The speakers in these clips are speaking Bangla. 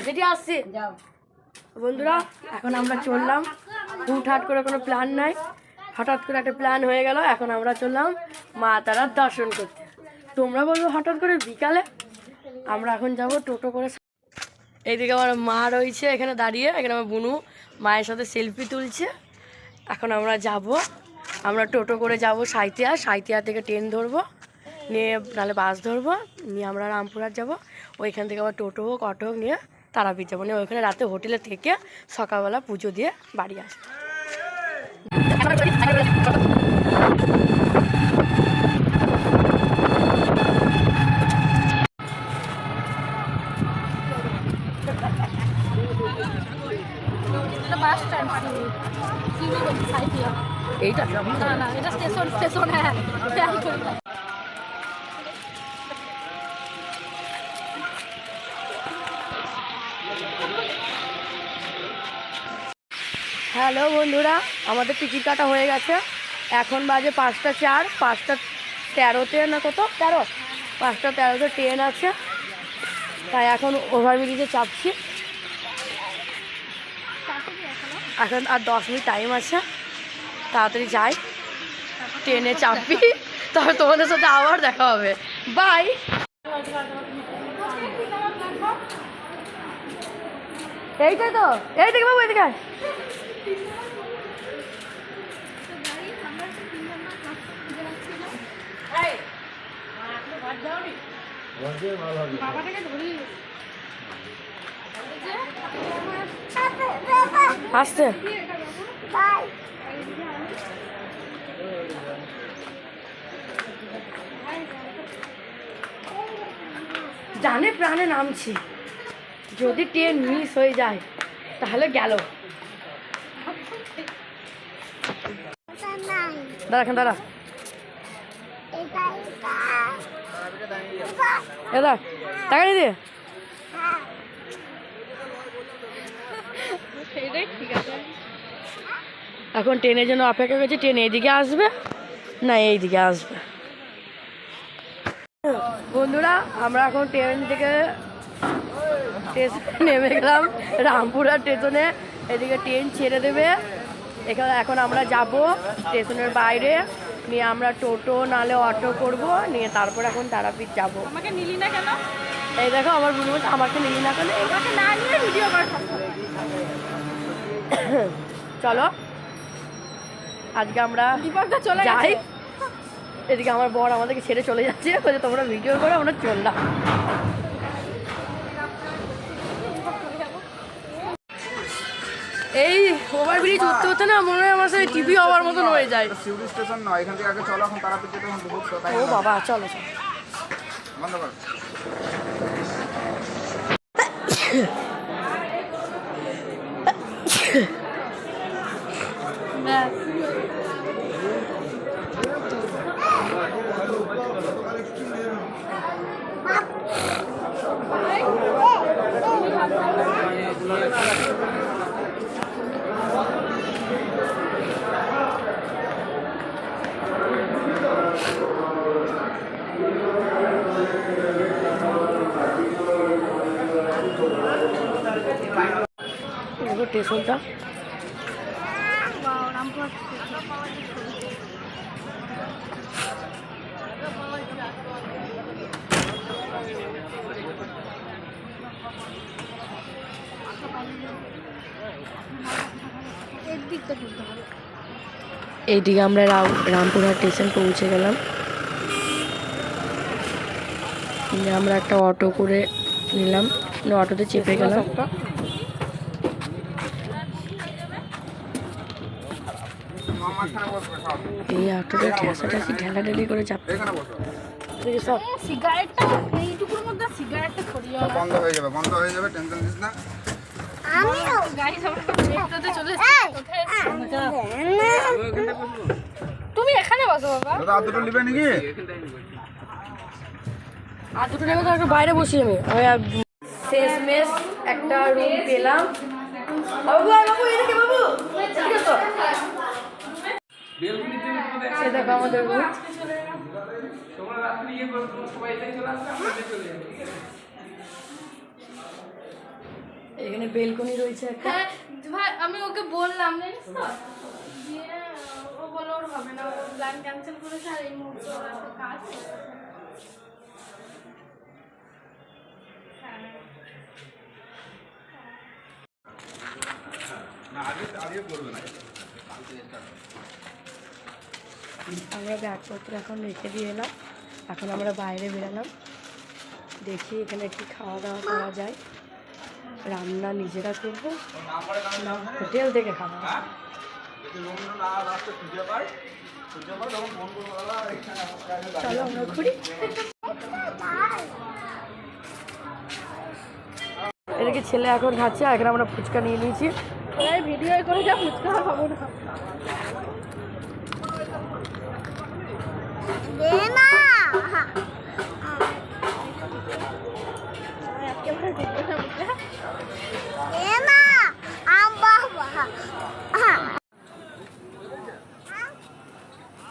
যেটি আসছি বন্ধুরা, এখন আমরা চললাম। হুটহাট করে কোনো প্ল্যান নাই, হঠাৎ করে একটা প্ল্যান হয়ে গেল। এখন আমরা চললাম মা তারার দর্শন করতে। তোমরা বলবো হঠাৎ করে বিকালে? আমরা এখন যাব টোটো করে। এইদিকে আমার মা রয়েছে এখানে দাঁড়িয়ে, এখানে আমার বুনু মায়ের সাথে সেলফি তুলছে। এখন আমরা যাব, আমরা টোটো করে যাব সাঁইথিয়া, সাঁইথিয়া থেকে ট্রেন ধরবো, নিয়ে নাহলে বাস ধরবো, নিয়ে আমরা রামপুরহাট যাব। ওইখান থেকে আবার টোটো হোক অটো হোক নিয়ে তারাপীঠ যাবো, নিয়ে ওইখানে রাতে হোটেলে থেকে সকালবেলা পুজো দিয়ে বাড়ি আসবো। এইটা না, এটা স্টেশন। হ্যাঁ, হ্যালো বন্ধুরা, আমাদের টিকিট কাটা হয়ে গেছে। এখন বাজে 5টা 4, 5টা 13-তে না কত 13, 5টা 13-তে ট্রেন আছে। তাই এখন ওভারব্রিজে চাপছি। এখন আর 10 মিনিট টাইম আছে, তাড়াতাড়ি যাই, ট্রেনে চাপবি, তবে তোমাদের সাথে আবার দেখা হবে। বাই। এইটাই তো, এইদিকে বাবু, এইদিকে। আসতে জানে প্রাণে নামছি, যদি ট্রেন মিস হয়ে যায় তাহলে গেল। দাঁড়া, এখন দাঁড়া, দাদা টাকা নিয়ে দিয়ে। এখন ট্রেনের জন্য অপেক্ষা করছি। ট্রেন এইদিকে আসবে না এইদিকে আসবে। বন্ধুরা, আমরা এখন ট্রেন থেকে নেমে গেলাম রামপুরহাট স্টেশনে। এদিকে ট্রেন ছেড়ে দেবে। এখানে এখন আমরা যাব স্টেশনের বাইরে, নিয়ে আমরা টোটো নালে অটো করব, নিয়ে তারপর এখন তারাপীঠ যাব। আমাকে নিলি না কেন? এই দেখো আমার বুনু বলছে আমাকে নিলি না কেন? আমাকে না নিয়ে ভিডিও কর। চলো আজকে আমরা যাই। এদিকে আমার বর আমাদেরকে ছেড়ে চলে যাচ্ছে, বলছে তোমরা ভিডিও করো, আমরা চললাম। এই ওভারব্রিজ উঠতে হতে না মনে হয় আমার সাথে টিভি হওয়ার মতন হয়ে যায়। সিউড়ি স্টেশন নয়, এখান থেকে আগে চলো, এখন তারাপীঠ যেতে এখন বহুত তাই। ও বাবা, চলো চলো, বন্ধ কর। স্টেশনটা এইদিকে আমরা রামপুরহাট স্টেশন পৌঁছে গেলাম। আমরা একটা অটো করে নিলাম, অটোতে চেপে গেলাম। এই অটোতে ঠেসাঠাসি ঢেলাঢেলি করে চাপতে সব। সিগারেটটা এইটুকুর মধ্যে সিগারেটটা ছড়িয়ে বন্ধ হয়ে যাবে, বন্ধ হয়ে যাবে, টেনশন নিস না। আমিও গাইস আমরা ট্রেনটাতে চলে এসেছি। তুমি এখানে বসো বাবা। দাদা আর দুটো নিবে নাকি? আর দুটো নেবে তো একটু বাইরে বসি আমি। শেষমেশ একটা রুম পেলাম। বাবু বাবু এদিকে বাবু, ঠিক আছে তো? সে দেখো আমাদের রুম। এখানে বেলকনি রয়েছে একটা। হ্যাঁ ভাই আমি ওকে বললাম জানিস তো দিয়ে ও বললো ওর হবে না প্ল্যান ক্যান্সেল করেছে আর এই মুহূর্তে ওর একটা কাজ আছে। আমরা ব্যাগপত্র এখন রেখে দিয়ে এলাম, এখন আমরা বাইরে বেরালাম, দেখি এখানে কি খাওয়া দাওয়া করা যায়, রান্না নিজেরা করবো না হোটেল থেকে খাওয়া। চলো আমরা ঘুরি। এদিকে ছেলে এখন খাচ্ছে, এখন আমরা ফুচকা নিয়ে নিয়েছি। ভিডিও করে যা ফুচকা খাবো না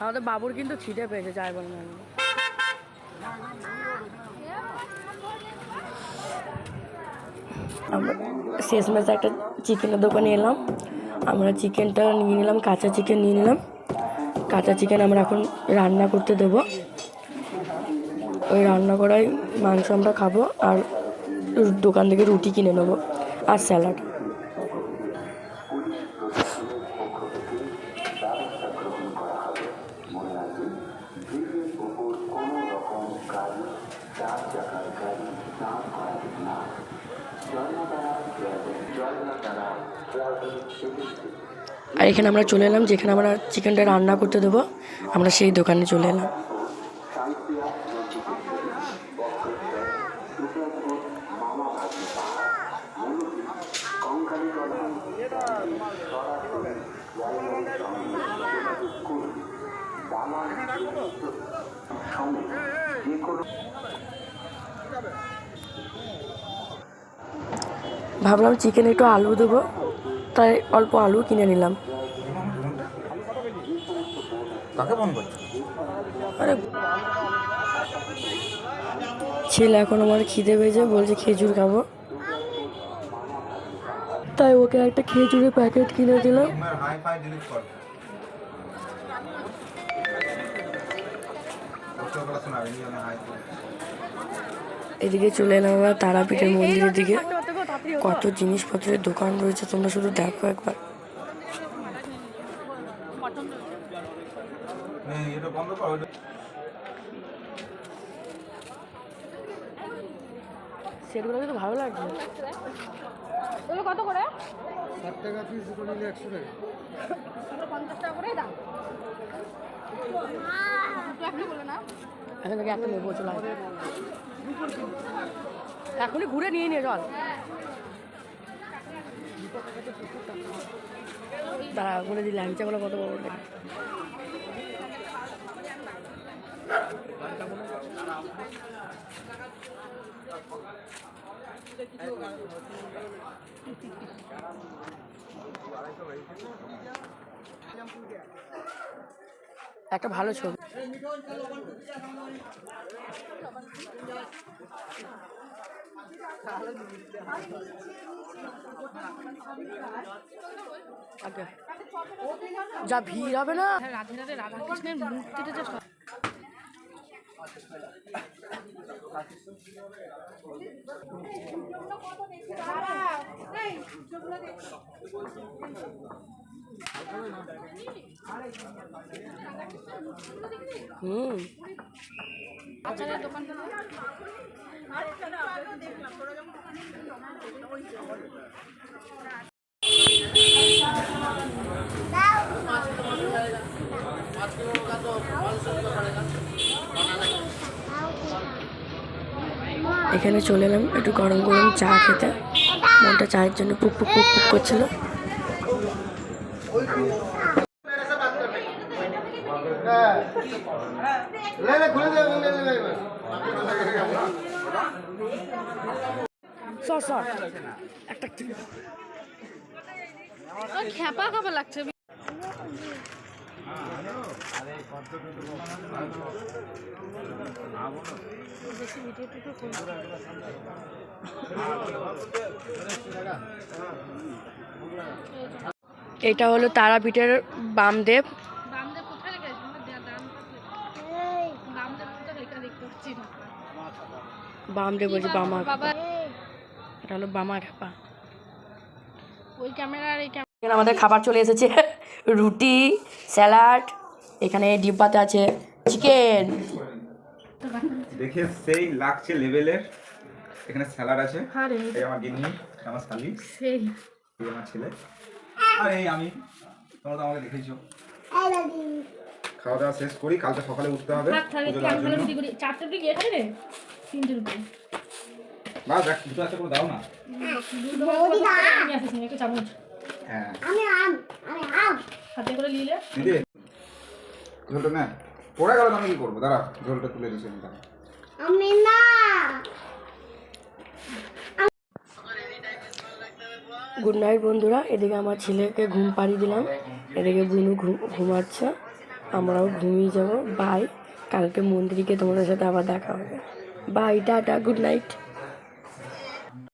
আমাদের বাবুর কিন্তু খিদে পেয়েছে, যাই বল না। আমরা শেষমেশ একটা চিকেনের দোকানে এলাম, আমরা চিকেনটা নিয়ে নিলাম, কাঁচা চিকেন নিয়ে নিলাম। কাঁচা চিকেন আমরা এখন রান্না করতে দেবো, ওই রান্না করাই মাংস আমরা খাবো, আর দোকান থেকে রুটি কিনে নেবো আর স্যালাড। আর এখানে আমরা চলে এলাম, যেখানে আমরা চিকেনটা রান্না করতে দেবো, আমরা সেই দোকানে চলে এলাম। ভাবলাম চিকেনে একটু আলু দেবো, তাই অল্প আলু কিনে নিলাম। আরে ছেলে এখন আমার খিদে পেয়েছে, বলছে খেজুর খাবো, তাই ওকে একটা খেজুরের প্যাকেট কিনে দিলাম। এদিকে চলে এলাম আমরা তারাপীঠের মন্দিরের দিকে। কত জিনিসপত্রের দোকান রয়েছে, তোমরা শুধু দেখো একবার। সেগুলো কিন্তু ভালো লাগছে। কত করে? 60 টাকা পিস, দুটো নিলে 100 টাকা। 50 টাকা করে দাম। একটা বলে না এখান থেকে একটা নেবো, চলে এখনই ঘুরে নিয়ে নিয়ে চল। দাঁড়া বলে দিই ল্যাংচাগুলো কত বড় দেখ। একটা ভালো ছবি। যা ভিড় হবে না। রাধে রাধে রাধাকৃষ্ণের মূর্তিটা যে আচারের দোকানটা এখানে চলে এলাম একটু গরম গরম চা খেতে, মনটা চায়ের জন্য পুক পুক পুক পুক করছিল। একটা খ্যাপা খাপা লাগছে। বেশি ভিডিও এটা হলো তারাপীঠের বামদেব। বামদেব কোথায় লেখা আছে? বামদেব কোথায় লেখা দেখতে পাচ্ছি না। বামদেব বলছে বামা। বাবা এটা হলো বামা ঢাপা। ওই ক্যামেরা আর এই ক্যামেরা এখানে আমাদের খাবার চলে এসেছে, রুটি, স্যালাড, এখানে ডিব্বাতে আছে চিকেন। দেখে সেই লাগছে লেভেলের। এখানে স্যালাড আছে, আরে এই আমার গিন্নি, আমার শালি, সেই এই আমার ছেলে, আর এই আমি। তোমরা তো আমাকে দেখেইছো। খাওয়া দাওয়া শেষ করি, কালকে সকালে উঠতে হবে পুজো দেওয়ার জন্য। রুটি করি। 4টা রুটি গিয়ে খাই রে, 3টে রুটি বাস দেখ, দুটো একটা করে দাও না। নিয়ে আসিস একটা চামচ হ্যাঁ হাতে করে নিলে। দিদি ঝোলটা না পড়ে গেল, আমি কি করবো? দাঁড়া, ঝোলটা তুলে দিচ্ছি আমি। দাঁড়া, গুড নাইট বন্ধুরা। এদিকে আমার ছেলেকে ঘুম পাড়িয়ে দিলাম, এদিকে বুনু ঘুমাচ্ছে, আমরাও ঘুমিয়ে যাব। বাই, কালকে মন্দিরে গিয়ে তোমাদের সাথে আবার দেখা হবে। Bye, tata, good night.